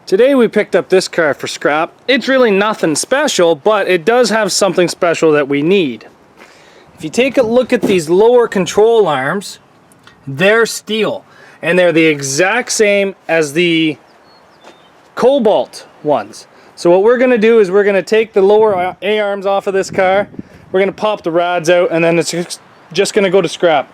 Today we picked up this car for scrap. It's really nothing special, but it does have something special that we need. If you take a look at these lower control arms, they're steel. And they're the exact same as the cobalt ones. So what we're going to do is we're going to take the lower A-arms off of this car, we're going to pop the rods out, and then it's just going to go to scrap.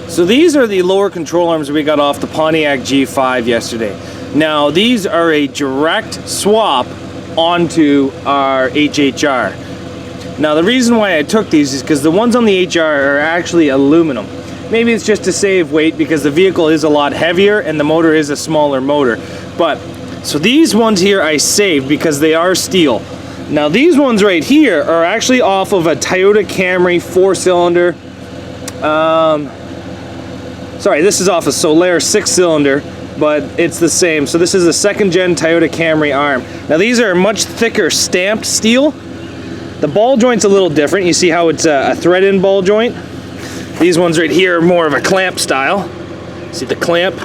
So these are the lower control arms we got off the Pontiac G5 yesterday. Now these are a direct swap onto our HHR. Now the reason why I took these is because the ones on the HR are actually aluminum. Maybe it's just to save weight because the vehicle is a lot heavier and the motor is a smaller motor. But so these ones here I saved because they are steel. Now these ones right here are actually off of a Toyota Camry 4-cylinder. Sorry, this is off a Solaire 6-cylinder, but it's the same. So this is a second-gen Toyota Camry arm. Now these are much thicker stamped steel. The ball joint's a little different. You see how it's a thread-in ball joint? These ones right here are more of a clamp style. See the clamp?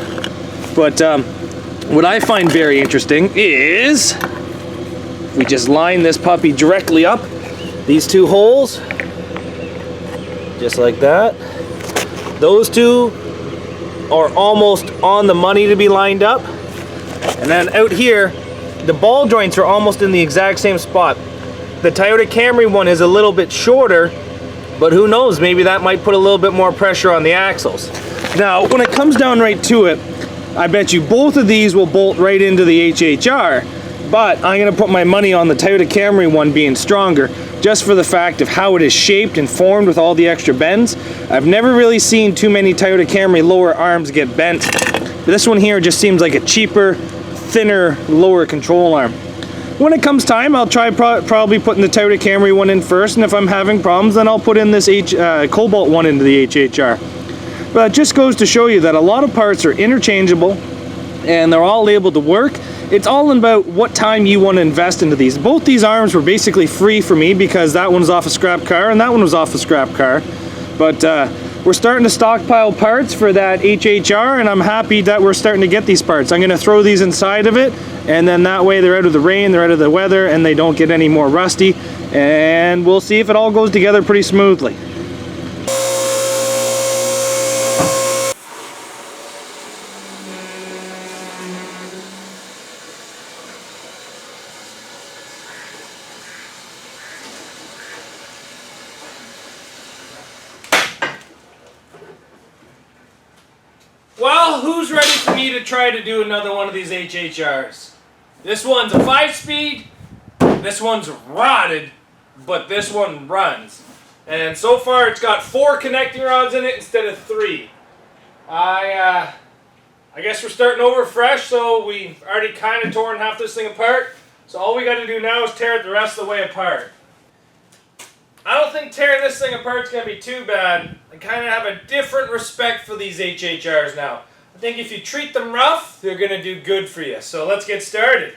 But what I find very interesting is we just line this puppy directly up. These two holes, just like that. Those two are almost on the money to be lined up. And then out here, the ball joints are almost in the exact same spot. The Toyota Camry one is a little bit shorter, but who knows, maybe that might put a little bit more pressure on the axles. Now, when it comes down right to it, I bet you both of these will bolt right into the HHR, but I'm gonna put my money on the Toyota Camry one being stronger, just for the fact of how it is shaped and formed with all the extra bends. I've never really seen too many Toyota Camry lower arms get bent. But this one here just seems like a cheaper, thinner, lower control arm. When it comes time, I'll try probably putting the Toyota Camry one in first, and if I'm having problems, then I'll put in this Cobalt one into the HHR. But it just goes to show you that a lot of parts are interchangeable, and they're all able to work. It's all about what time you want to invest into these. Both these arms were basically free for me because that one's off a scrap car and that one was off a scrap car. But we're starting to stockpile parts for that HHR, and I'm happy that we're starting to get these parts. I'm going to throw these inside of it, and then that way they're out of the rain, they're out of the weather, and they don't get any more rusty. And we'll see if it all goes together pretty smoothly. Well, who's ready for me to try to do another one of these HHRs? This one's a 5-speed, this one's rotted, but this one runs. And so far it's got 4 connecting rods in it instead of 3. I guess we're starting over fresh, so we've already kind of torn half this thing apart. So all we got to do now is tear it the rest of the way apart. I don't think tearing this thing apart is going to be too bad. I kind of have a different respect for these HHRs now. I think if you treat them rough, they're going to do good for you. So let's get started.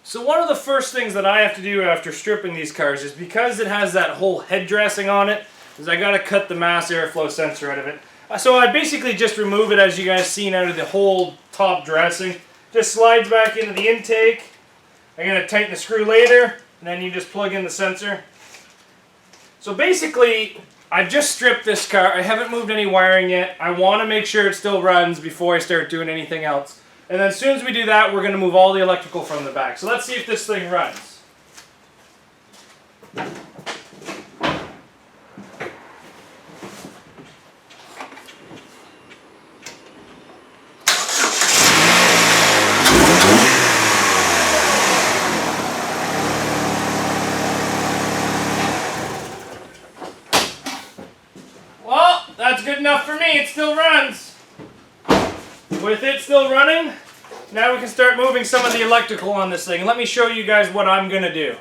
So one of the first things that I have to do after stripping these cars is, because it has that whole head dressing on it, is I gotta cut the mass airflow sensor out of it. So I basically just remove it, as you guys seen, out of the whole top dressing. Just slides back into the intake. I'm gonna tighten the screw later, and then you just plug in the sensor. So basically, I've just stripped this car. I haven't moved any wiring yet. I want to make sure it still runs before I start doing anything else. And then as soon as we do that, we're going to move all the electrical from the back. So let's see if this thing runs. Well, that's good enough for me. It still runs. With it still running, now we can start moving some of the electrical on this thing. Let me show you guys what I'm going to do.